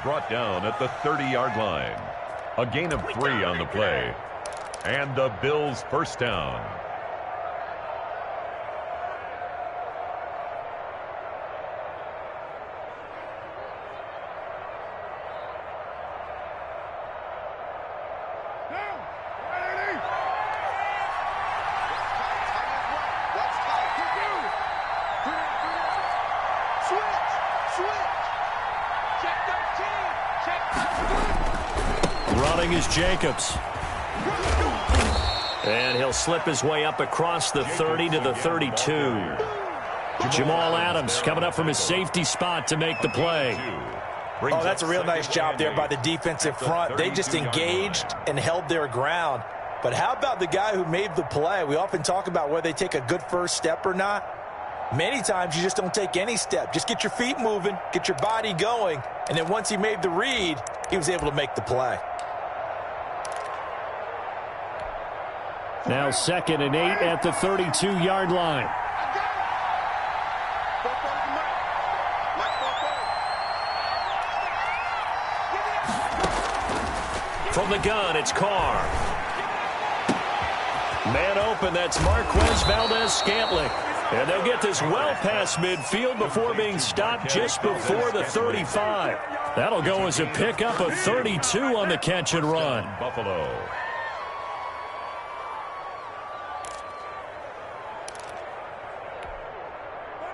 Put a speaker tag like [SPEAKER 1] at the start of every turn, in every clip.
[SPEAKER 1] Brought down at the 30-yard line. A gain of 3 on the play. And the Bills first down.
[SPEAKER 2] Running is Jacobs. And he'll slip his way up across the 30 to the 32. Jamal Adams coming up from his safety spot to make the play.
[SPEAKER 3] Oh, that's a real nice job there by the defensive front. They just engaged and held their ground. But how about the guy who made the play? We often talk about whether they take a good first step or not. Many times you just don't take any step. Just get your feet moving, get your body going, and then once he made the read, he was able to make the play.
[SPEAKER 2] Now 2nd and 8 at the 32-yard line. From the gun, it's Carr. Man open, that's Marquez Valdez-Scantling. And they'll get this well past midfield before being stopped just before the 35. That'll go as a pickup of 32 on the catch and run.
[SPEAKER 1] Buffalo.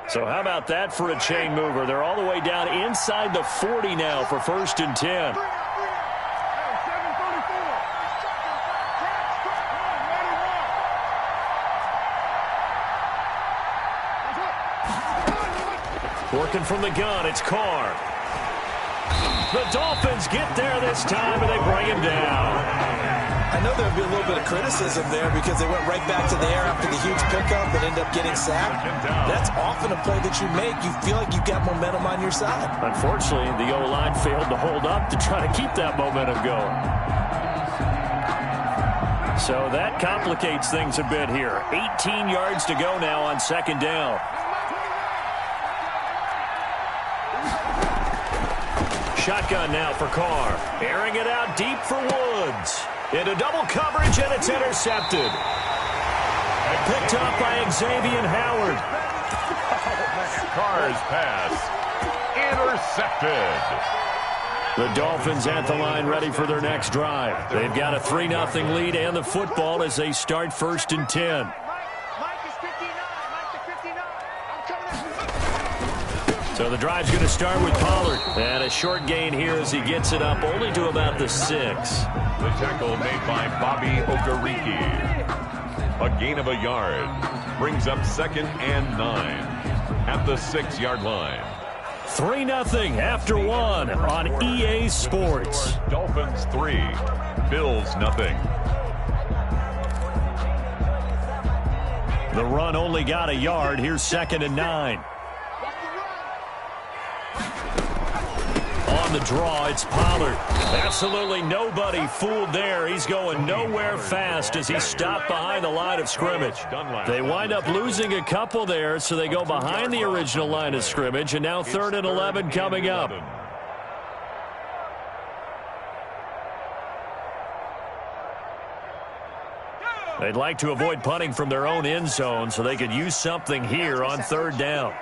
[SPEAKER 2] So how about that for a chain mover? They're all the way down inside the 40 now for 1st and 10. Working from the gun, it's Carr. The Dolphins get there this time, and they bring him down.
[SPEAKER 3] I know there'll be a little bit of criticism there because they went right back to the air after the huge pickup and ended up getting sacked. That's often a play that you make. You feel like you've got momentum on your side.
[SPEAKER 2] Unfortunately, the O-line failed to hold up to try to keep that momentum going. So that complicates things a bit here. 18 yards to go now on 2nd down. Shotgun now for Carr. Airing it out deep for Woods. Into double coverage, and it's intercepted. Picked up by Xavier Howard.
[SPEAKER 1] Carr's pass intercepted.
[SPEAKER 2] The Dolphins at the line ready for their next drive. They've got a 3-0 lead and the football as they start 1st and 10. So the drive's going to start with Pollard. And a short gain here as he gets it up only to about the 6.
[SPEAKER 1] The tackle made by Bobby Okereke. A gain of a yard. Brings up 2nd and 9 at the 6-yard line.
[SPEAKER 2] 3-0 after 1 on EA Sports.
[SPEAKER 1] Dolphins 3, Bills 0.
[SPEAKER 2] The run only got a yard. Here's 2nd and 9. On the draw, it's Pollard. Absolutely nobody fooled there. He's going nowhere fast as he stopped behind the line of scrimmage. They wind up losing a couple there, so they go behind the original line of scrimmage, and now 3rd and 11 coming up. They'd like to avoid punting from their own end zone so they could use something here on 3rd down.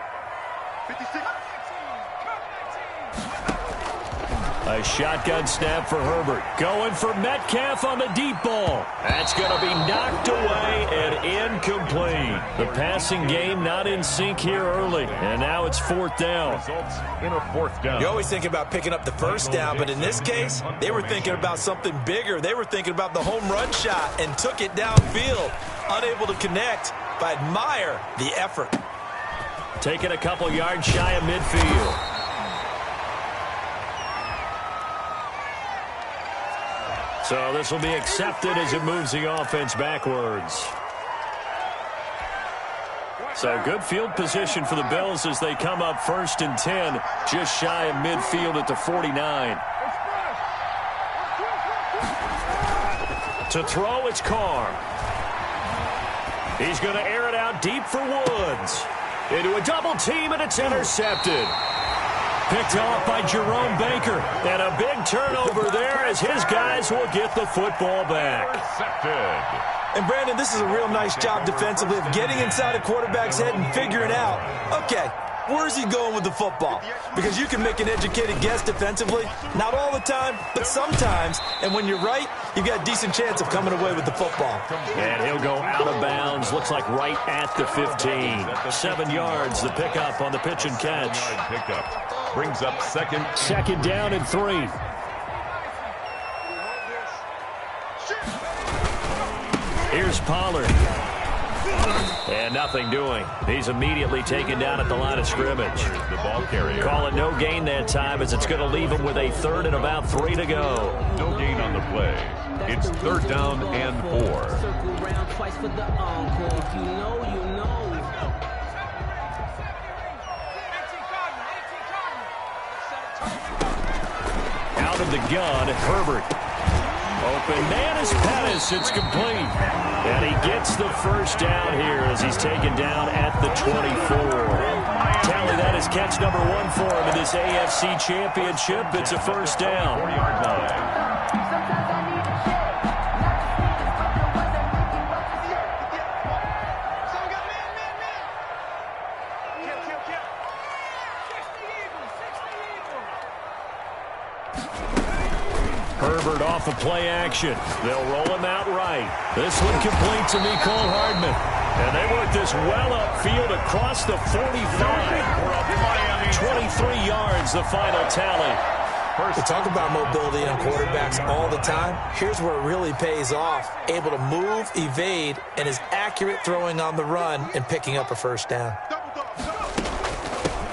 [SPEAKER 2] A shotgun snap for Herbert. Going for Metcalf on the deep ball. That's going to be knocked away and incomplete. The passing game not in sync here early. And now it's 4th down.
[SPEAKER 1] Results in a 4th down.
[SPEAKER 3] You always think about picking up the first down, but in this case, they were thinking about something bigger. They were thinking about the home run shot and took it downfield. Unable to connect, but admire the effort.
[SPEAKER 2] Taking a couple yards shy of midfield. So this will be accepted as it moves the offense backwards. So good field position for the Bills as they come up 1st and 10, just shy of midfield at the 49. To throw, it's Carr. He's going to air it out deep for Woods. Into a double team, and it's intercepted. picked off by Jerome Baker. And a big turnover there as his guys will get the football back.
[SPEAKER 1] Intercepted.
[SPEAKER 3] And, Brandon, this is a real nice job defensively of getting inside a quarterback's head and figuring out, okay, where's he going with the football? Because you can make an educated guess defensively. Not all the time, but sometimes. And when you're right, you've got a decent chance of coming away with the football.
[SPEAKER 2] And he'll go out of bounds. Looks like right at the 15. 7 yards, the pickup on the pitch and catch.
[SPEAKER 1] Pickup brings up second.
[SPEAKER 2] Second down and 3. Here's Pollard. And nothing doing. He's immediately taken down at the line of scrimmage.
[SPEAKER 1] The ball carrier.
[SPEAKER 2] Call it no gain that time as it's going to leave him with a 3rd and about 3 to go.
[SPEAKER 1] No gain on the play. It's 3rd down and 4.
[SPEAKER 2] Out of the gun, Herbert. Open man is Pettis. It's complete. And he gets the first down here as he's taken down at the 24. Tally, that is catch number 1 for him in this AFC Championship. It's a first down.
[SPEAKER 1] 4-yard line.
[SPEAKER 2] Herbert off of play action. They'll roll him out right. This one complete to Mecole Hardman. And they work this well upfield across the 45. 23 yards, the final tally.
[SPEAKER 3] We talk about mobility on quarterbacks all the time. Here's where it really pays off. Able to move, evade, and is accurate throwing on the run and picking up a first down.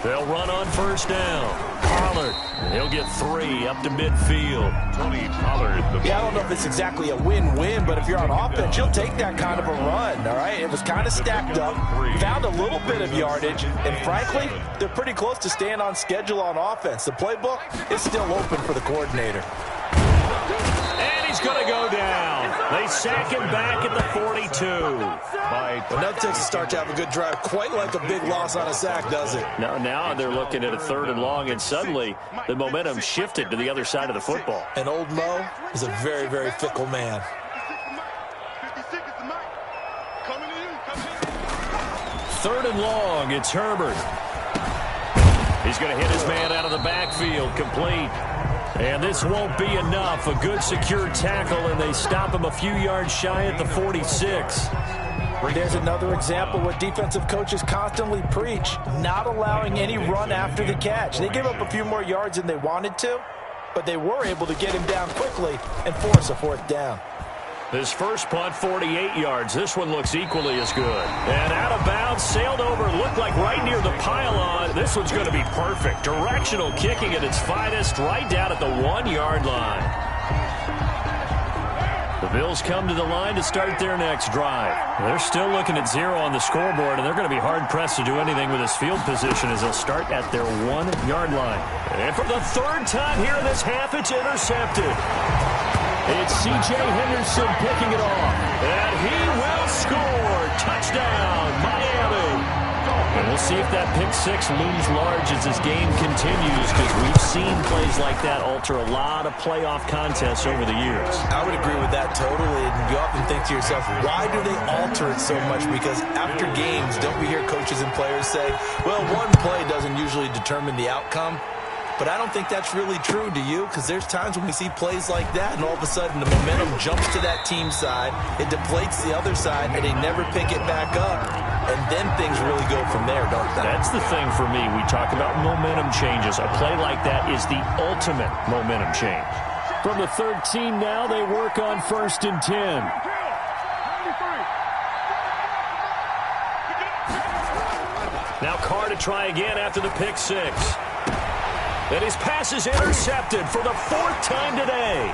[SPEAKER 2] They'll run on first down. Pollard, he'll get 3 up to midfield.
[SPEAKER 1] Tony Pollard.
[SPEAKER 3] Yeah, I don't know if it's exactly a win-win, but if you're on offense, you'll take that kind of a run, all right? It was kind of stacked up, found a little bit of yardage, and frankly, they're pretty close to staying on schedule on offense. The playbook is still open for the coordinator.
[SPEAKER 2] And he's going to go down. They sack him back at the 42.
[SPEAKER 3] Well, that takes a start to have a good drive, quite like a big loss on a sack, does it?
[SPEAKER 2] Now they're looking at a 3rd and long, and suddenly the momentum shifted to the other side of the football.
[SPEAKER 3] And old Mo is a very, very fickle man.
[SPEAKER 2] 3rd and long, it's Herbert. He's going to hit his man out of the backfield, complete. And this won't be enough. A good secure tackle, and they stop him a few yards shy at the 46.
[SPEAKER 3] There's another example what defensive coaches constantly preach, not allowing any run after the catch. They gave up a few more yards than they wanted to, but they were able to get him down quickly and force a 4th down.
[SPEAKER 2] His first punt, 48 yards. This one looks equally as good. And out of bounds, sailed over, looked like right near the pylon. This one's going to be perfect. Directional kicking at its finest, right down at the 1-yard line. The Bills come to the line to start their next drive. They're still looking at 0 on the scoreboard, and they're going to be hard-pressed to do anything with this field position as they'll start at their 1-yard line. And for the 3rd time here in this half, it's intercepted. It's C.J. Henderson picking it off. And he will score. Touchdown, Miami. And we'll see if that pick 6 looms large as this game continues, because we've seen plays like that alter a lot of playoff contests over the years.
[SPEAKER 3] I would agree with that totally. And you often think to yourself, why do they alter it so much? Because after games, don't we hear coaches and players say, well, one play doesn't usually determine the outcome? But I don't think that's really true, do you? Because there's times when we see plays like that, and all of a sudden the momentum jumps to that team side, it deflates the other side, and they never pick it back up. And then things really go from there, don't they?
[SPEAKER 2] That's the thing for me. We talk about momentum changes. A play like that is the ultimate momentum change. From the 13 now, they work on 1st and 10. Now Carr to try again after the pick 6. And his pass is intercepted for the 4th time today.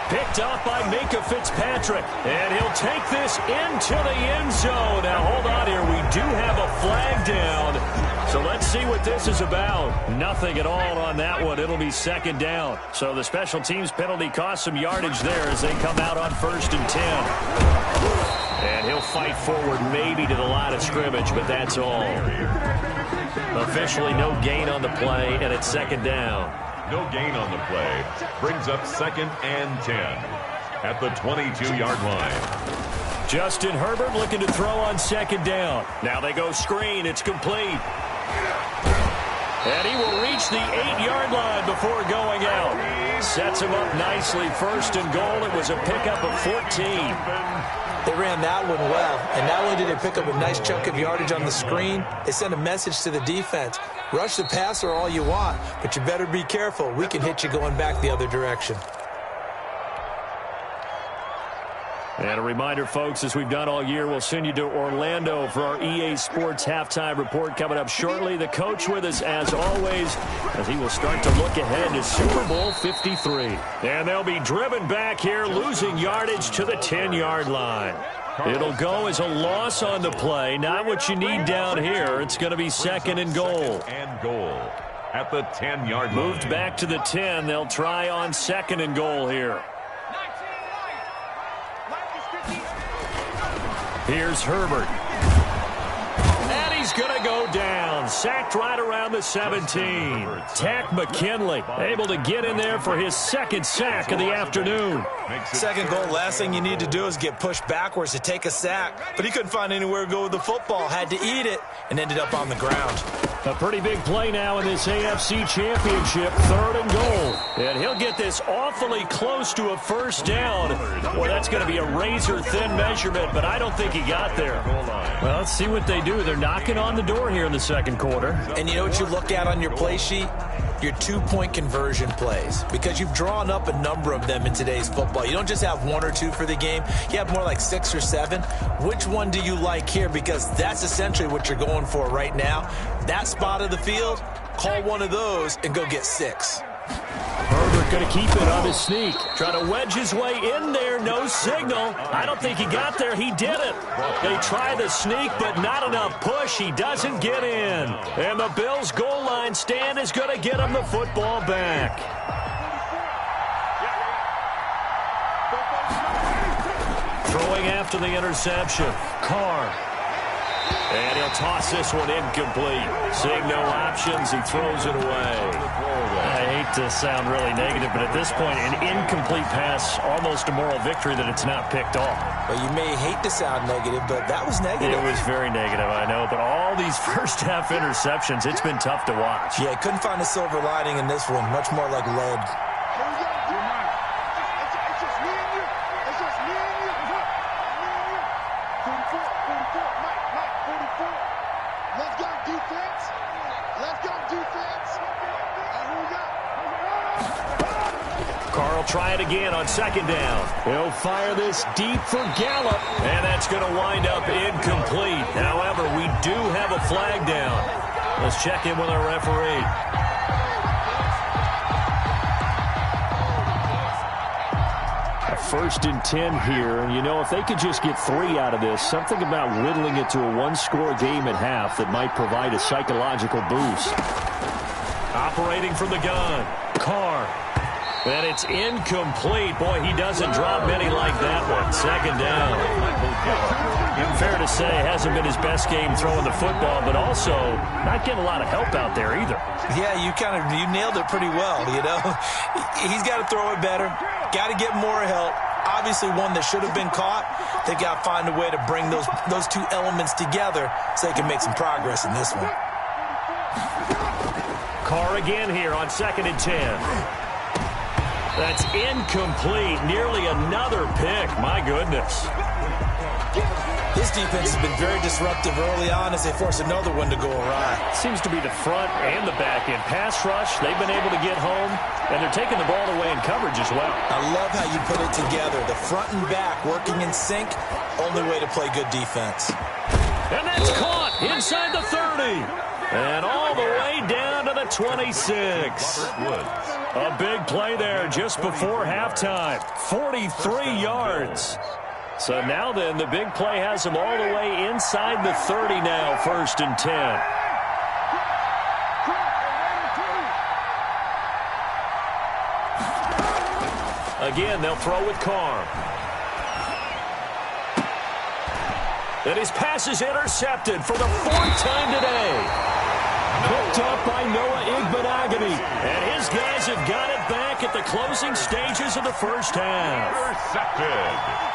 [SPEAKER 2] Picked off by Minkah Fitzpatrick. And he'll take this into the end zone. Now, hold on here. We do have a flag down. So let's see what this is about. Nothing at all on that one. It'll be 2nd down. So the special teams penalty cost some yardage there as they come out on 1st and 10. And he'll fight forward maybe to the line of scrimmage, but that's all. Officially no gain on the play, and it's second down.
[SPEAKER 1] No gain on the play. Brings up 2nd and 10 at the 22-yard line.
[SPEAKER 2] Justin Herbert looking to throw on second down. Now they go screen. It's complete. And he will reach the 8-yard line before going out. Sets him up nicely. 1st and goal. It was a pickup of 14.
[SPEAKER 3] They ran that one well, and not only did they pick up a nice chunk of yardage on the screen, they sent a message to the defense. Rush the passer all you want, but you better be careful. We can hit you going back the other direction.
[SPEAKER 2] And a reminder, folks, as we've done all year, we'll send you to Orlando for our EA Sports halftime report coming up shortly. The coach with us, as always, as he will start to look ahead to Super Bowl 53. And they'll be driven back here, losing yardage to the 10-yard line. It'll go as a loss on the play. Not what you need down here. It's going to be 2nd and goal.
[SPEAKER 1] At the 10-yard line.
[SPEAKER 2] Moved back to the 10. They'll try on 2nd and goal here. Here's Herbert. And he's going to go down. Sacked right around the 17. Tack McKinley able to get in there for his 2nd sack of the afternoon.
[SPEAKER 3] 2nd goal, last thing you need to do is get pushed backwards to take a sack. But he couldn't find anywhere to go with the football. Had to eat it and ended up on the ground.
[SPEAKER 2] A pretty big play now in this AFC Championship. 3rd and goal. And he'll get this awfully close to a 1st down. Boy, that's going to be a razor-thin measurement, but I don't think he got there. Well, let's see what they do. They're knocking on the door here in the 2nd quarter. And
[SPEAKER 3] you know what you look at on your play sheet? Your 2-point conversion plays, because you've drawn up a number of them in today's football. You don't just have 1 or 2 for the game. You have more like 6 or 7. Which one do you like here? Because that's essentially what you're going for right now. That spot of the field, call one of those and go get 6.
[SPEAKER 2] Herbert going to keep it on his sneak. Trying to wedge his way in there. No signal. I don't think he got there. He did it. They try the sneak, but not enough push. He doesn't get in. And the Bills' goal line stand is going to get him the football back. Throwing after the interception. Carr. And he'll toss this one incomplete. Seeing no options, he throws it away. I hate to sound really negative, but at this point, an incomplete pass, almost a moral victory that it's not picked off.
[SPEAKER 3] Well, you may hate to sound negative, but that was negative.
[SPEAKER 2] It was very negative, I know. But all these first-half interceptions, it's been tough to watch.
[SPEAKER 3] Yeah, couldn't find a silver lining in this one. Much more like lead.
[SPEAKER 2] Try it again on 2nd down. He'll fire this deep for Gallup, and that's going to wind up incomplete. However, we do have a flag down. Let's check in with our referee. A 1st and 10 here, and you know, if they could just get 3 out of this, something about whittling it to a 1-score game at half that might provide a psychological boost. Operating from the gun, Carr. And it's incomplete. Boy, he doesn't drop many like that one. 2nd down. Fair to say, hasn't been his best game throwing the football, but also not getting a lot of help out there either.
[SPEAKER 3] Yeah, you nailed it pretty well, you know. He's got to throw it better. Got to get more help. Obviously one that should have been caught. They've got to find a way to bring those 2 elements together so they can make some progress in this one.
[SPEAKER 2] Carr again here on 2nd and 10. That's incomplete. Nearly another pick. My goodness.
[SPEAKER 3] This defense has been very disruptive early on as they force another one to go awry.
[SPEAKER 2] Seems to be the front and the back end. Pass rush, they've been able to get home, and they're taking the ball away in coverage as well.
[SPEAKER 3] I love how you put it together. The front and back working in sync. Only way to play good defense.
[SPEAKER 2] And that's caught inside the 30. And all the way down to the 26. A big play there just before halftime. 43 yards. So now then, the big play has them all the way inside the 30 now, 1st and 10. Again, they'll throw with Carr. And his pass is intercepted for the 4th time today. Picked up by Noah Igbenogany. And his guys have got it back at the closing stages of the first half.
[SPEAKER 1] Intercepted.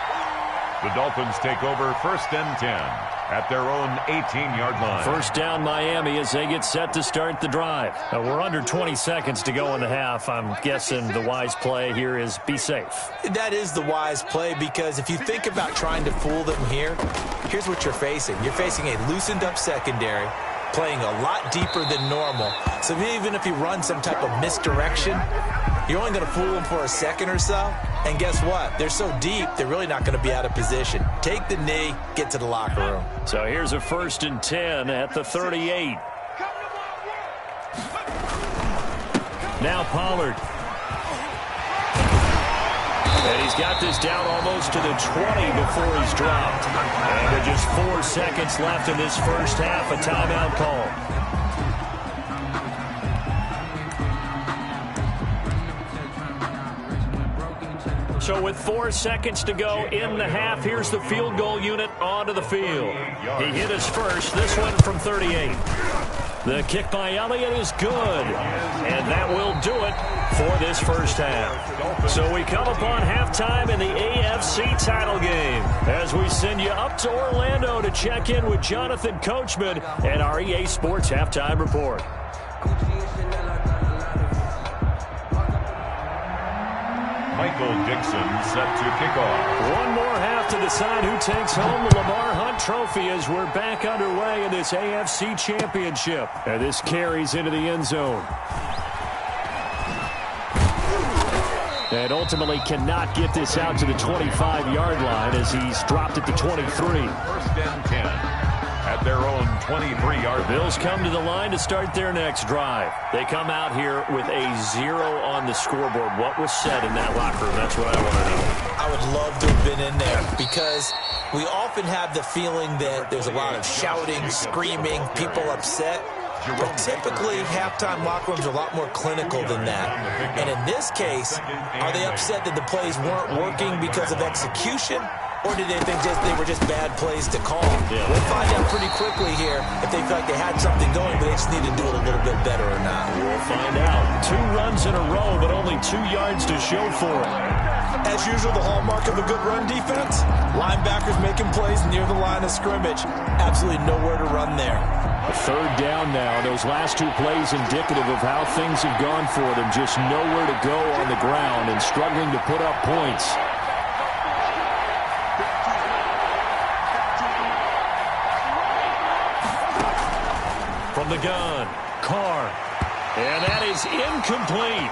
[SPEAKER 1] The Dolphins take over 1st and 10 at their own 18-yard line.
[SPEAKER 2] First down Miami as they get set to start the drive. We're under 20 seconds to go in the half. I'm guessing the wise play here is be safe.
[SPEAKER 3] That is the wise play, because if you think about trying to fool them here, here's what you're facing. You're facing a loosened up secondary, playing a lot deeper than normal. So even if you run some type of misdirection, you're only going to fool them for a second or so. And guess what? They're so deep, they're really not going to be out of position. Take the knee, get to the locker room.
[SPEAKER 2] So here's a 1st and 10 at the 38. Now Pollard. And he's got this down almost to the 20 before he's dropped. And with just 4 seconds left in this first half, a timeout call. So with 4 seconds to go in the half, here's the field goal unit onto the field. He hit his first, this one from 38. The kick by Elliott is good, and that will do it for this first half. So we come upon halftime in the AFC title game as we send you up to Orlando to check in with Jonathan Coachman and our EA Sports Halftime Report.
[SPEAKER 1] Michael Dixon set to kick off.
[SPEAKER 2] One more half to decide who takes home the Lamar Hunt Trophy as we're back underway in this AFC Championship. And this carries into the end zone. And ultimately cannot get this out to the 25-yard line as he's dropped at the 23.
[SPEAKER 1] 1st and 10 at their own 23-yard line.
[SPEAKER 2] Bills come to the line to start their next drive. They come out here with a 0 on the scoreboard. What was said in that locker room? That's what I want to know.
[SPEAKER 3] I would love to have been in there, because we often have the feeling that there's a lot of shouting, screaming, people upset. But typically, halftime locker rooms are a lot more clinical than that. And in this case, are they upset that the plays weren't working because of execution? Or did they think they were just bad plays to call?
[SPEAKER 2] Yeah.
[SPEAKER 3] We'll find out pretty quickly here if they feel like they had something going, but they just need to do it a little bit better or not.
[SPEAKER 2] We'll find out. 2 runs in a row, but only 2 yards to show for it.
[SPEAKER 3] As usual, the hallmark of a good run defense, linebackers making plays near the line of scrimmage. Absolutely nowhere to run there.
[SPEAKER 2] A 3rd down now. Those last 2 plays indicative of how things have gone for them. Just nowhere to go on the ground and struggling to put up points. From the gun, Carr. And that is incomplete.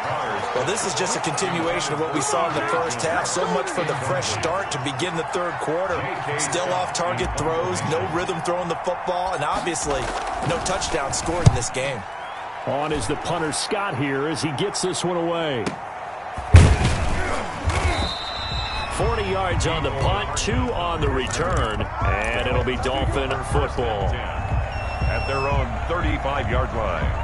[SPEAKER 3] Well, this is just a continuation of what we saw in the first half. So much for the fresh start to begin the 3rd quarter. Still off-target throws, no rhythm throwing the football, and obviously no touchdown scored in this game.
[SPEAKER 2] On is the punter Scott here as he gets this one away. 40 yards on the punt, 2 on the return, and it'll be Dolphin football.
[SPEAKER 1] At their own 35-yard line.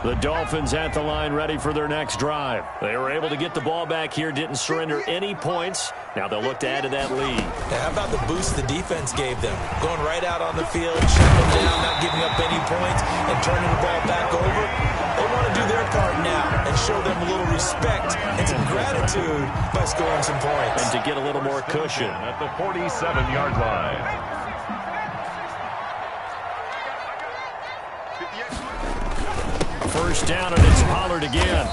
[SPEAKER 2] The Dolphins at the line ready for their next drive. They were able to get the ball back here, didn't surrender any points. Now they'll look to add to that lead.
[SPEAKER 3] Now, how about the boost the defense gave them? Going right out on the field, shutting them down, not giving up any points, and turning the ball back over. They want to do their part now and show them a little respect and some gratitude by scoring some points.
[SPEAKER 2] And to get a little more cushion.
[SPEAKER 1] At the 47-yard line.
[SPEAKER 2] First down, and it's Pollard again.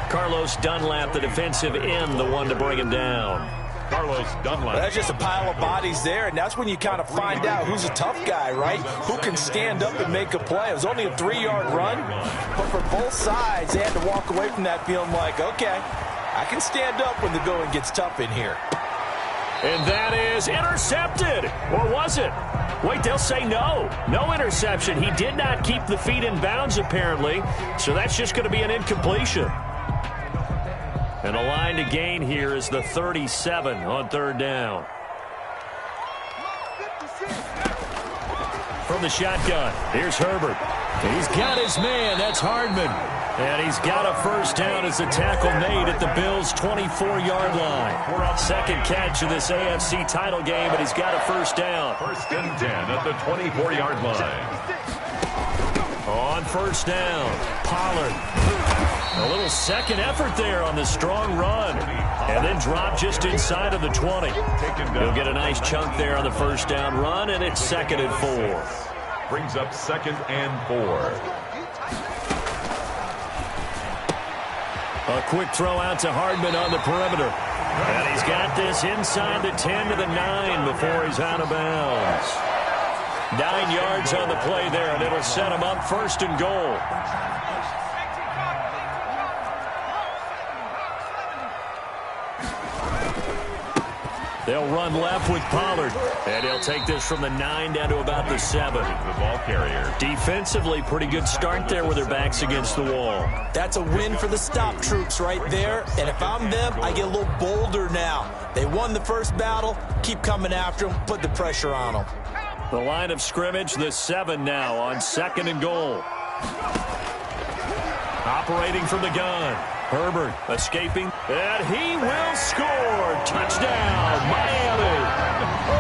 [SPEAKER 2] Carlos Dunlap, the defensive end, the one to bring him down.
[SPEAKER 1] Carlos Dunlap.
[SPEAKER 3] Well, that's just a pile of bodies there, and that's when you kind of find out who's a tough guy, right? Who can stand up and make a play. It was only a 3-yard run, but for both sides, they had to walk away from that feeling like, okay, I can stand up when the going gets tough in here.
[SPEAKER 2] And that is intercepted. Or was it? Wait, they'll say no. No interception. He did not keep the feet in bounds, apparently. So that's just going to be an incompletion. And the line to gain here is the 37 on 3rd down. From the shotgun, here's Herbert. He's got his man. That's Hardman. And he's got a first down as the tackle made at the Bills' 24-yard line. Second catch of this AFC title game, and he's got a first down.
[SPEAKER 1] First and 10 at the 24-yard line.
[SPEAKER 2] On first down, Pollard. A little second effort there on the strong run. And then drop just inside of the 20. He'll get a nice chunk there on the first down run, and it's 2nd and 4.
[SPEAKER 1] Brings up 2nd and 4.
[SPEAKER 2] A quick throw out to Hardman on the perimeter. And he's got this inside the 10 to the 9 before he's out of bounds. 9 yards on the play there, and it'll set him up 1st and goal. They'll run left with Pollard. And he'll take this from the 9 down to about the 7.
[SPEAKER 1] The ball carrier.
[SPEAKER 2] Defensively, pretty good start there with their backs against the wall.
[SPEAKER 3] That's a win for the stop troops right there. And if I'm them, I get a little bolder now. They won the first battle. Keep coming after them. Put the pressure on them.
[SPEAKER 2] The line of scrimmage, the 7 now on 2nd and goal. Operating from the gun. Herbert escaping, and he will score. Touchdown, Miami.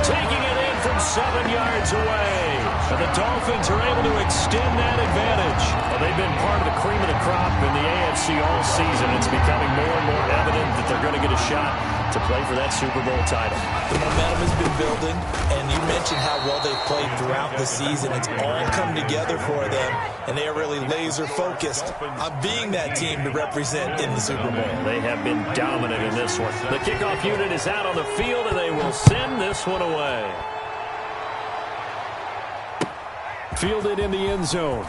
[SPEAKER 2] Taking it in from 7 yards away. And the Dolphins are able to extend that advantage. Well, they've been part of the cream of the crop in the AFC all season. It's becoming more and more evident that they're going to get a shot to play for that Super Bowl title.
[SPEAKER 3] The momentum has been building, and you mentioned how well they've played throughout the season. It's all come together for them, and they are really laser-focused on being that team to represent in the Super Bowl.
[SPEAKER 2] They have been dominant in this one. The kickoff unit is out on the field, and they will send this one away. Fielded in the end zone.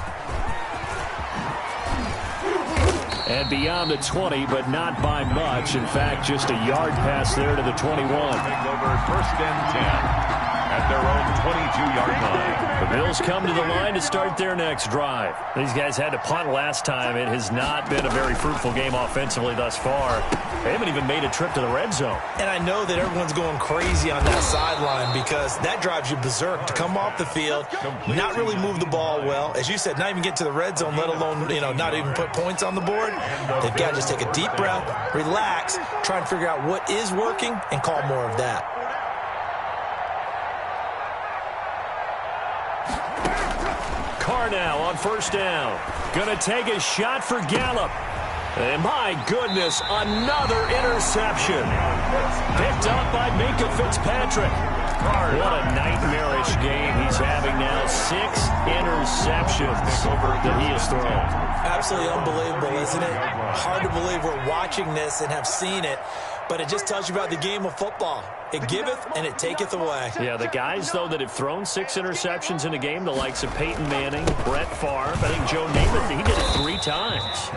[SPEAKER 2] And beyond the 20, but not by much. In fact, just a yard pass there to the 21.
[SPEAKER 1] Over 1st and 10 at their own 22-yard line.
[SPEAKER 2] The Bills come to the line to start their next drive. These guys had to punt last time. It has not been a very fruitful game offensively thus far. They haven't even made a trip to the red zone.
[SPEAKER 3] And I know that everyone's going crazy on that sideline because that drives you berserk to come off the field, not really move the ball well. As you said, not even get to the red zone, let alone, not even put points on the board. They've got to just take a deep breath, relax, try and figure out what is working, and call more of that.
[SPEAKER 2] Carr now on first down. Going to take a shot for Gallup. And my goodness, another interception. Picked up by Minkah Fitzpatrick. What a nightmarish game he's having now. 6 interceptions that he has thrown.
[SPEAKER 3] Absolutely unbelievable, isn't it? Hard to believe we're watching this and have seen it, but it just tells you about the game of football. It giveth and it taketh away.
[SPEAKER 2] Yeah, the guys, though, that have thrown 6 interceptions in a game, the likes of Peyton Manning, Brett Favre, I think Joe Namath, he did it 3 times.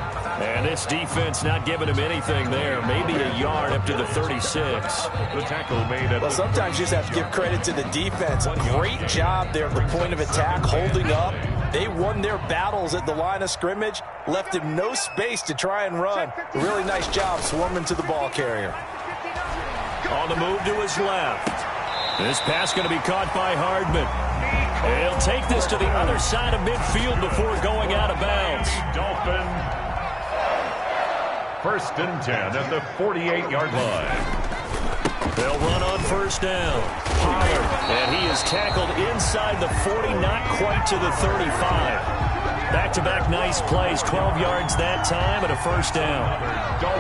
[SPEAKER 2] And this defense not giving him anything there. Maybe a yard up to the 36.
[SPEAKER 1] The tackle made it.
[SPEAKER 3] Well, sometimes you just have to give credit to the defense. Great job there at the point of attack, holding up. They won their battles at the line of scrimmage, left him no space to try and run. A really nice job swarming to the ball carrier.
[SPEAKER 2] On the move to his left. This pass going to be caught by Hardman. He'll take this to the other side of midfield before going out of bounds.
[SPEAKER 1] Dolphin. 1st and 10 at the 48-yard line.
[SPEAKER 2] They'll run on first down. Pollard, and he is tackled inside the 40, not quite to the 35. Back-to-back nice plays, 12 yards that time and a first down.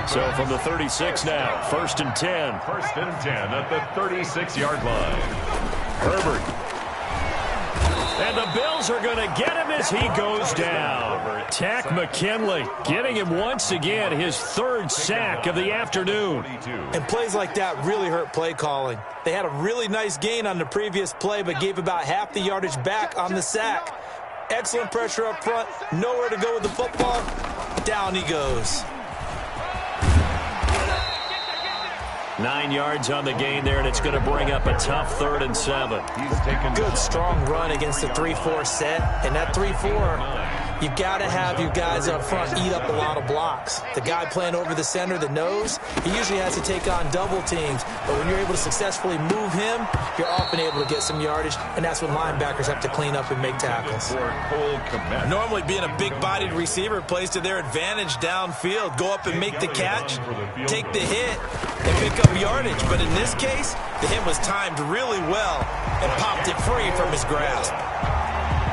[SPEAKER 2] So from the 36 now, 1st and 10.
[SPEAKER 1] 1st and 10 at the 36-yard line.
[SPEAKER 2] Herbert. And the Bills are going to get him as he goes down. Tack McKinley getting him once again, his 3rd sack of the afternoon.
[SPEAKER 3] And plays like that really hurt play calling. They had a really nice gain on the previous play, but gave about half the yardage back on the sack. Excellent pressure up front, nowhere to go with the football. Down he goes.
[SPEAKER 2] 9 yards on the gain there, and it's going to bring up a tough 3rd and 7.
[SPEAKER 3] Good, strong run against the 3-4 set, and that 3-4 You've got to have your guys up front eat up a lot of blocks. The guy playing over the center, the nose, he usually has to take on double teams. But when you're able to successfully move him, you're often able to get some yardage, and that's when linebackers have to clean up and make tackles.
[SPEAKER 4] Normally being a big-bodied receiver plays to their advantage downfield. Go up and make the catch, take the hit, and pick up yardage. But in this case, the hit was timed really well and popped it free from his grasp.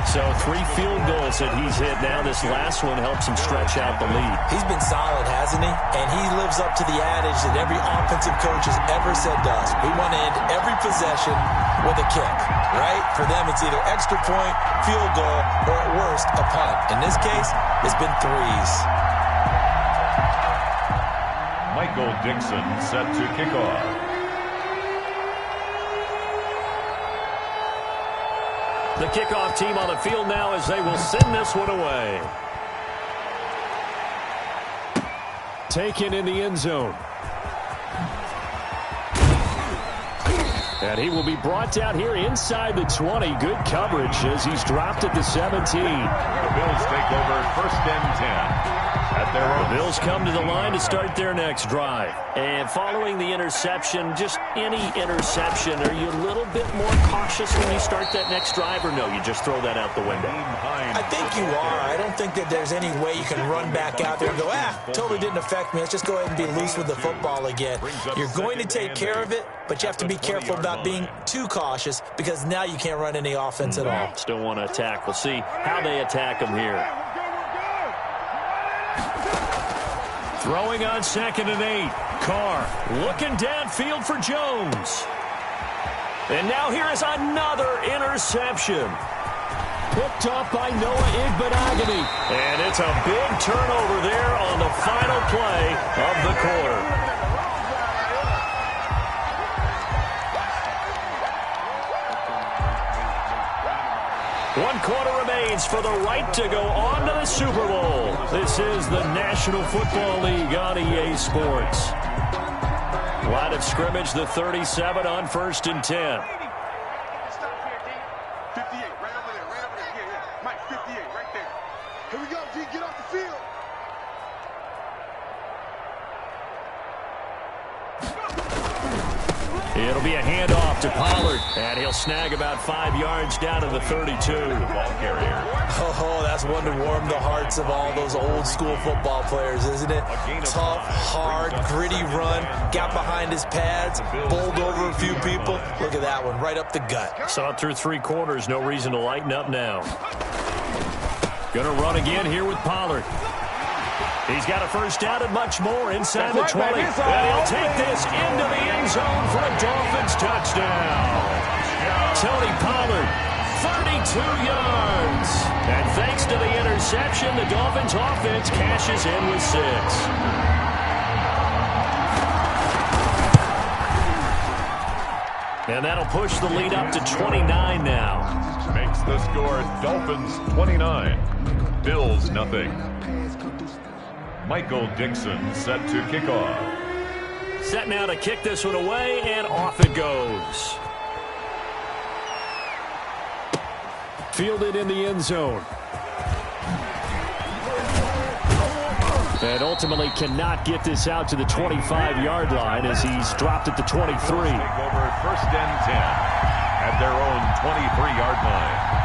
[SPEAKER 2] So 3 field goals that he's hit now. This last one helps him stretch out the lead.
[SPEAKER 3] He's been solid, hasn't he? And he lives up to the adage that every offensive coach has ever said to us. We want to end every possession with a kick, right? For them, it's either extra point, field goal, or at worst, a punt. In this case, it's been 3s.
[SPEAKER 1] Michael Dixon set to kick off.
[SPEAKER 2] The kickoff team on the field now as they will send this one away. Taken in the end zone. And he will be brought down here inside the 20. Good coverage as he's dropped at the 17.
[SPEAKER 1] The Bills take over 1st and 10.
[SPEAKER 2] The Bills come to the line to start their next drive. And following the interception, just any interception, are you a little bit more cautious when you start that next drive, or no, you just throw that out the window?
[SPEAKER 3] I think you are. I don't think that there's any way you can run back out there and go, totally didn't affect me. Let's just go ahead and be loose with the football again. You're going to take care of it, but you have to be careful about being too cautious because now you can't run any offense at all.
[SPEAKER 2] Still want to attack. We'll see how they attack him here. Throwing on 2nd and 8. Carr looking downfield for Jones. And now here is another interception. Picked off by Noah Igbenogany. And it's a big turnover there on the final play of the quarter. One quarter remains for the right to go on to the Super Bowl. This is the National Football League on EA Sports. Line of scrimmage, the 37 on 1st and 10.
[SPEAKER 5] Stop here, D. 58, right over there, right over there. Yeah. Mike, 58, right there. Here we go, D. Get off the field.
[SPEAKER 2] It'll be a handoff to Pollard, and he'll snag about 5 yards down to the 32.
[SPEAKER 1] Ball carrier.
[SPEAKER 3] Oh, that's one to warm the hearts of all those old-school football players, isn't it? Tough, hard, gritty run, got behind his pads, bowled over a few people. Look at that one, right up the gut.
[SPEAKER 2] Saw it through 3 quarters, no reason to lighten up now. Gonna run again here with Pollard. He's got a first down and much more inside the 20. And he'll take this into the end zone for a Dolphins touchdown. Tony Pollard, 32 yards. And thanks to the interception, the Dolphins offense cashes in with 6. And that'll push the lead up to 29 now.
[SPEAKER 1] Makes the score Dolphins 29. Bills nothing. Michael Dixon set to kick off.
[SPEAKER 2] Set now to kick this one away, and off it goes. Fielded in the end zone. And ultimately cannot get this out to the 25-yard line as he's dropped at the 23.
[SPEAKER 1] Take over 1st and 10 at their own 23-yard line.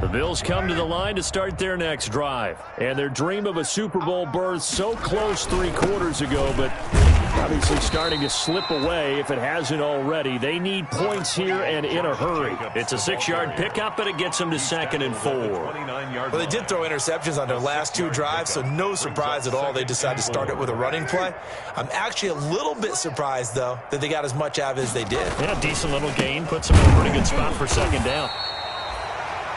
[SPEAKER 2] The Bills come to the line to start their next drive. And their dream of a Super Bowl berth so close 3 quarters ago, but obviously starting to slip away if it hasn't already. They need points here and in a hurry. It's a 6-yard pickup, but it gets them to 2nd and 4.
[SPEAKER 3] Well, they did throw interceptions on their last 2 drives, so no surprise at all they decided to start it with a running play. I'm actually a little bit surprised, though, that they got as much out of it as they did.
[SPEAKER 2] Yeah, decent little gain. Puts them in a pretty good spot for 2nd down.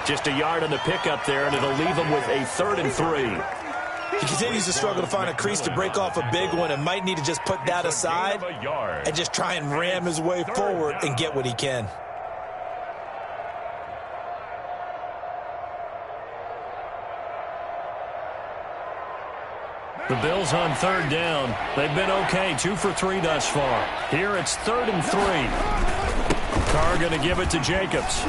[SPEAKER 2] Just a yard on the pickup there, and it'll leave them with a 3rd and 3.
[SPEAKER 3] He continues to struggle to find a crease to break off a big one and might need to just put that aside and just try and ram his way forward and get what he can.
[SPEAKER 2] The Bills on 3rd down. They've been okay, 2 for 3 thus far. Here it's 3rd and 3. Carr going to give it to Jacobs.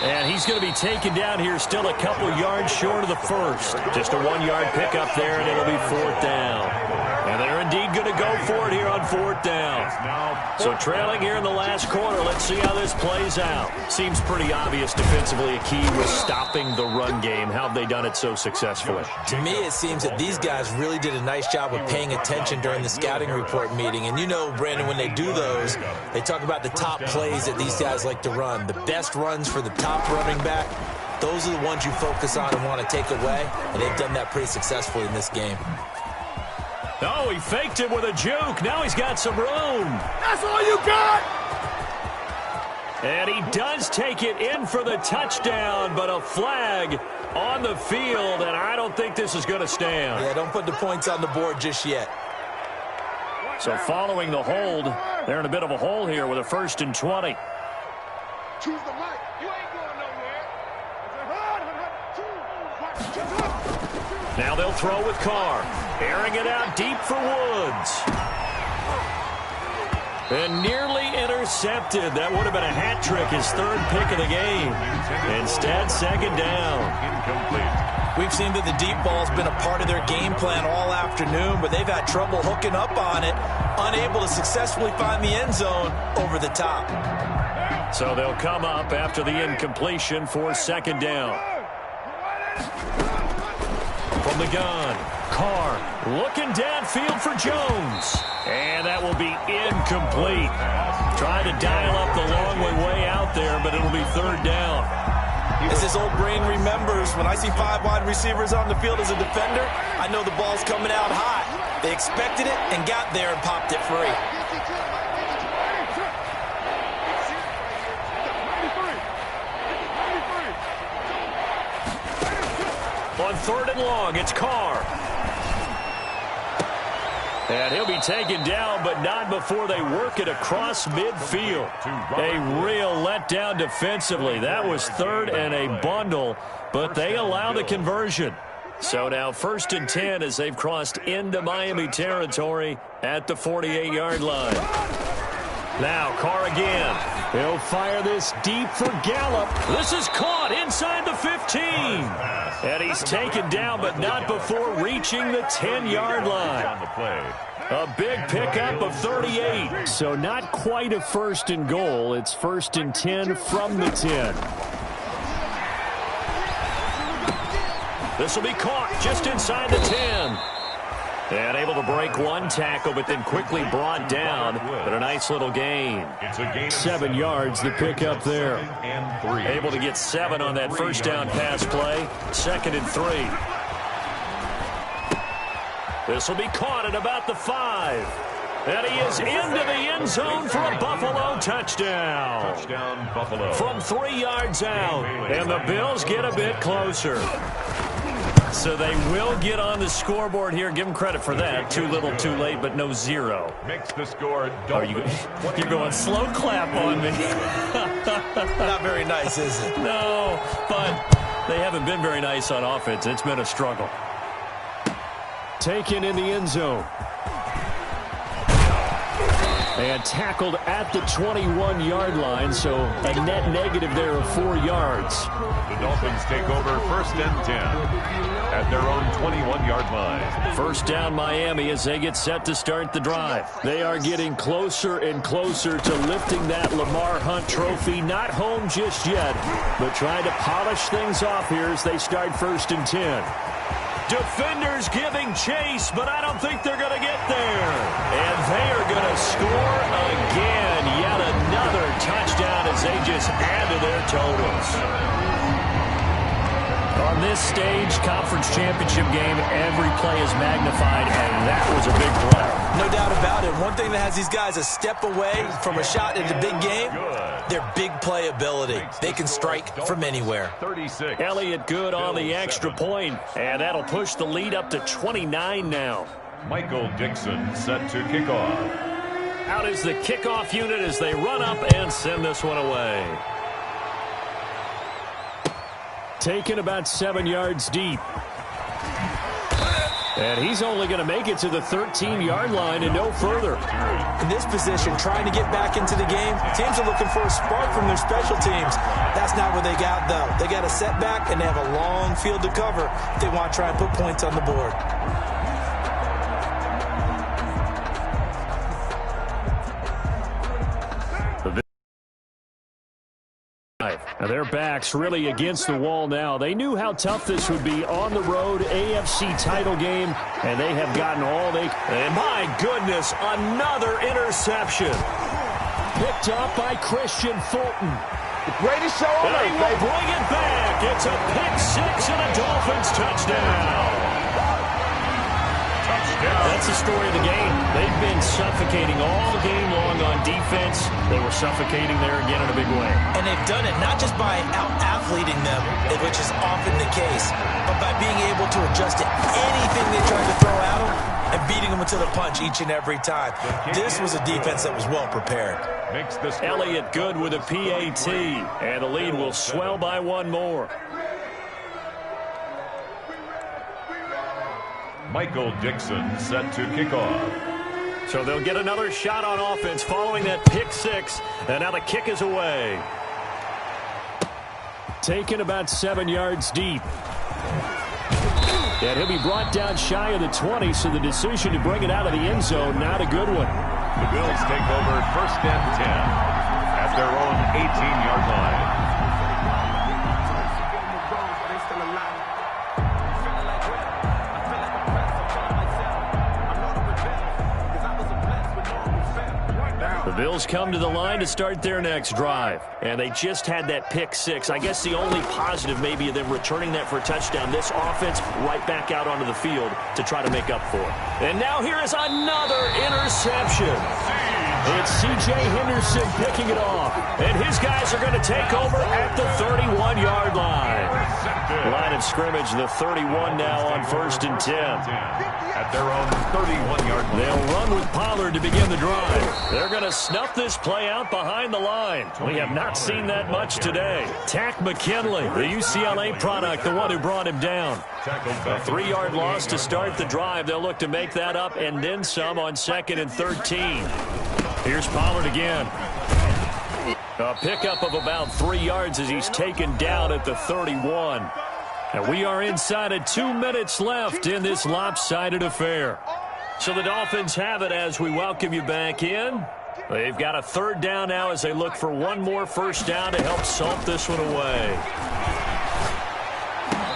[SPEAKER 2] And he's going to be taken down here, still a couple yards short of the first. Just a 1-yard pickup there, and it'll be 4th down. And they're indeed going to go for it here on 4th down. So trailing here in the last quarter. Let's see how this plays out. Seems pretty obvious defensively a key was stopping the run game. How have they done it so successfully?
[SPEAKER 3] To me, it seems that these guys really did a nice job of paying attention during the scouting report meeting. And you know, Brandon, when they do those, they talk about the top plays that these guys like to run. The best runs for the top running back, those are the ones you focus on and want to take away. And they've done that pretty successfully in this game.
[SPEAKER 2] Oh, he faked it with a juke. Now he's got some room.
[SPEAKER 5] That's all you got!
[SPEAKER 2] And he does take it in for the touchdown, but a flag on the field, and I don't think this is going to stand.
[SPEAKER 3] Yeah, don't put the points on the board just yet.
[SPEAKER 2] So following the hold, they're in a bit of a hole here with a 1st and 20.
[SPEAKER 5] Choose the mic. You ain't going nowhere.
[SPEAKER 2] Now they'll throw with Carr. Airing it out deep for Woods. And nearly intercepted. That would have been a hat trick, his 3rd pick of the game. Instead, 2nd down.
[SPEAKER 1] Incomplete.
[SPEAKER 3] We've seen that the deep ball's been a part of their game plan all afternoon, but they've had trouble hooking up on it, unable to successfully find the end zone over the top.
[SPEAKER 2] So they'll come up after the incompletion for 2nd down. From the gun, Carr looking downfield for Jones. And that will be incomplete. Trying to dial up the long way out there, but it'll be 3rd down.
[SPEAKER 3] As his old brain remembers, when I see 5 wide receivers on the field as a defender, I know the ball's coming out hot. They expected it and got there and popped it free.
[SPEAKER 2] On 3rd and long, it's Carr. And he'll be taken down, but not before they work it across midfield. A real letdown defensively. That was 3rd and a bundle, but they allow the conversion. So now 1st and 10 as they've crossed into Miami territory at the 48-yard line. Now Carr again. He'll fire this deep for Gallup. This is caught inside the 15. And he's taken down, but not before reaching the 10-yard line. A big pickup of 38. So not quite a 1st and goal. It's 1st and 10 from the 10. This will be caught just inside the 10. And able to break one tackle, but then quickly brought down. But a nice little gain. 7 yards, the pickup there. Able to get 7 on that 1st down pass play. 2nd and 3. This will be caught at about the 5. And he is into the end zone for a Buffalo touchdown.
[SPEAKER 1] Buffalo.
[SPEAKER 2] From 3 yards out. And the Bills get a bit closer. So they will get on the scoreboard here. Give them credit for that. Too little, too late, but no 0.
[SPEAKER 1] Makes the score.
[SPEAKER 2] You're going slow clap on me.
[SPEAKER 3] Not very nice, is it?
[SPEAKER 2] No, but they haven't been very nice on offense. It's been a struggle. Taken in the end zone. And tackled at the 21-yard line, so a net negative there of 4 yards.
[SPEAKER 1] The Dolphins take over 1st and 10 at their own 21-yard line.
[SPEAKER 2] 1st down Miami as they get set to start the drive. They are getting closer and closer to lifting that Lamar Hunt trophy. Not home just yet, but trying to polish things off here as they start 1st and 10. Defenders giving chase, but I don't think they're going to get there. And they are going to score again. Yet another touchdown as they just add to their totals. On this stage, conference championship game, every play is magnified, and that was a big play.
[SPEAKER 3] No doubt about it. One thing that has these guys a step away from a shot in the big game, their big play ability. They can strike from anywhere.
[SPEAKER 1] 36.
[SPEAKER 2] Elliott good on the extra point, and that'll push the lead up to 29 now.
[SPEAKER 1] Michael Dixon set to kick off.
[SPEAKER 2] Out is the kickoff unit as they run up and send this one away. Taken about 7 yards deep. And he's only going to make it to the 13-yard line and no further.
[SPEAKER 3] In this position, trying to get back into the game, teams are looking for a spark from their special teams. That's not what they got, though. They got a setback, and they have a long field to cover if they want to try and put points on the board.
[SPEAKER 2] Now their backs really against the wall now. They knew how tough this would be on the road, AFC title game, and they have gotten all they... And my goodness, another interception. Picked up by Christian Fulton.
[SPEAKER 5] The greatest show on earth,
[SPEAKER 2] They will bring it back. It's a pick-6 and a Dolphins touchdown. That's the story of the game. They've been suffocating all game long on defense. They were suffocating there again in a big way.
[SPEAKER 3] And they've done it not just by out-athleting them, which is often the case, but by being able to adjust to anything they tried to throw at them and beating them to the punch each and every time. This was a defense that was well prepared.
[SPEAKER 2] Elliott good with a PAT, and the lead will swell by one more.
[SPEAKER 1] Michael Dixon set to kick off.
[SPEAKER 2] So they'll get another shot on offense following that pick-6, and now the kick is away. Taken about 7 yards deep. And he'll be brought down shy of the 20, so the decision to bring it out of the end zone, not a good one.
[SPEAKER 1] The Bills take over 1st and 10 at their own 18-yard line.
[SPEAKER 2] The Bills come to the line to start their next drive. And they just had that pick-6. I guess the only positive maybe of them returning that for a touchdown. This offense right back out onto the field to try to make up for it. And now here is another interception. It's C.J. Henderson picking it off. And his guys are going to take over at the 31-yard line. Line of scrimmage, the 31 now on 1st and 10.
[SPEAKER 1] At their own 31-yard line.
[SPEAKER 2] They'll run with Pollard to begin the drive. They're going to snuff this play out behind the line. We have not seen that much today. Tack McKinley, the UCLA product, the one who brought him down. A 3-yard loss to start the drive. They'll look to make that up and then some on 2nd and 13. Here's Pollard again. A pickup of about 3 yards as he's taken down at the 31. And we are inside of 2 minutes left in this lopsided affair. So the Dolphins have it as we welcome you back in. They've got a 3rd down now as they look for one more 1st down to help salt this one away.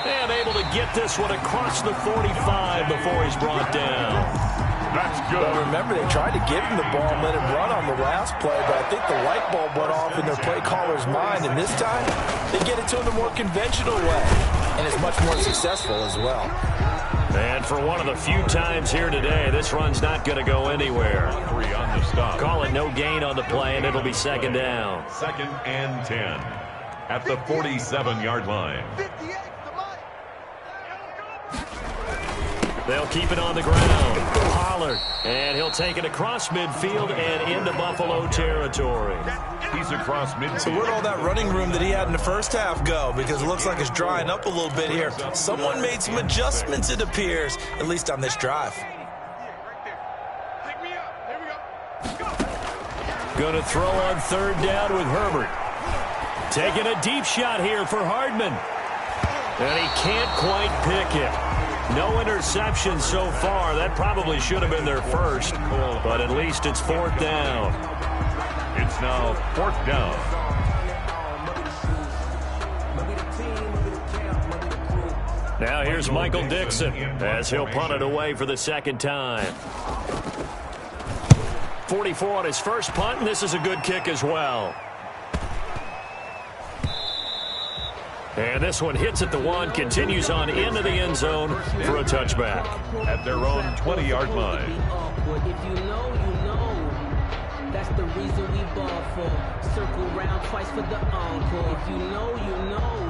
[SPEAKER 2] And able to get this one across the 45 before he's brought down.
[SPEAKER 1] That's good.
[SPEAKER 3] Well, remember, they tried to give him the ball and let him run on the last play, but I think the light bulb went off in their play caller's mind, and this time they get it to him the more conventional way, and it's much more successful as well.
[SPEAKER 2] And for one of the few times here today, this run's not going to go anywhere.
[SPEAKER 1] 3 on the stop.
[SPEAKER 2] Call it no gain on the play, and it'll be 2nd down.
[SPEAKER 1] 2nd and 10 at the 47-yard line.
[SPEAKER 2] They'll keep it on the ground. Pollard, and he'll take it across midfield and into Buffalo territory.
[SPEAKER 1] He's across midfield.
[SPEAKER 3] So where'd all that running room that he had in the first half go? Because it looks like it's drying up a little bit here. Someone made some adjustments, it appears, at least on this drive.
[SPEAKER 2] Going to throw on 3rd down with Herbert. Taking a deep shot here for Hardman. And he can't quite pick it. No interception so far. That probably should have been their first, but at least it's 4th down.
[SPEAKER 1] It's now 4th down.
[SPEAKER 2] Now here's Michael Dixon as he'll punt it away for the 2nd time. 44 on his first punt, and this is a good kick as well. And this one hits at the 1, continues on into the end zone for a touchback.
[SPEAKER 1] At their own 20-yard line.
[SPEAKER 6] If you know, you know. That's the reason we ball for. Circle round twice for the encore. If you know, you know.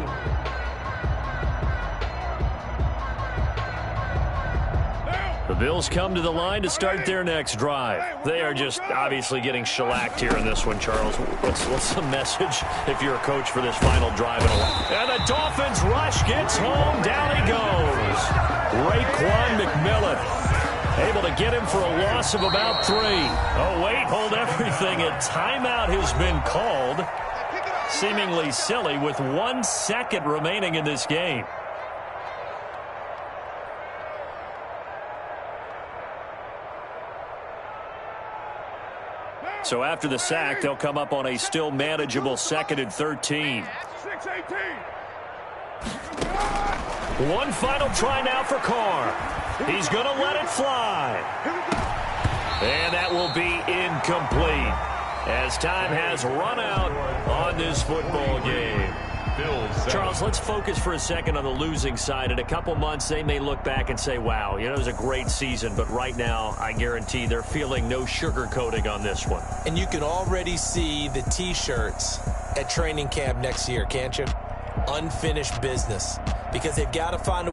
[SPEAKER 2] The Bills come to the line to start their next drive. They are just obviously getting shellacked here in this one, Charles. What's the message if you're a coach for this final drive? And the Dolphins rush gets home. Down he goes. Raekwon McMillan able to get him for a loss of about 3. Oh, wait, hold everything. A timeout has been called. Seemingly silly with 1 second remaining in this game. So after the sack, they'll come up on a still manageable 2nd and 13. 1 final try now for Carr. He's going to let it fly. And that will be incomplete as time has run out on this football game. Charles, let's focus for a second on the losing side. In a couple months, they may look back and say, wow, it was a great season. But right now, I guarantee they're feeling no sugarcoating on this one.
[SPEAKER 3] And you can already see the T-shirts at training camp next year, can't you? Unfinished business. Because they've got to find a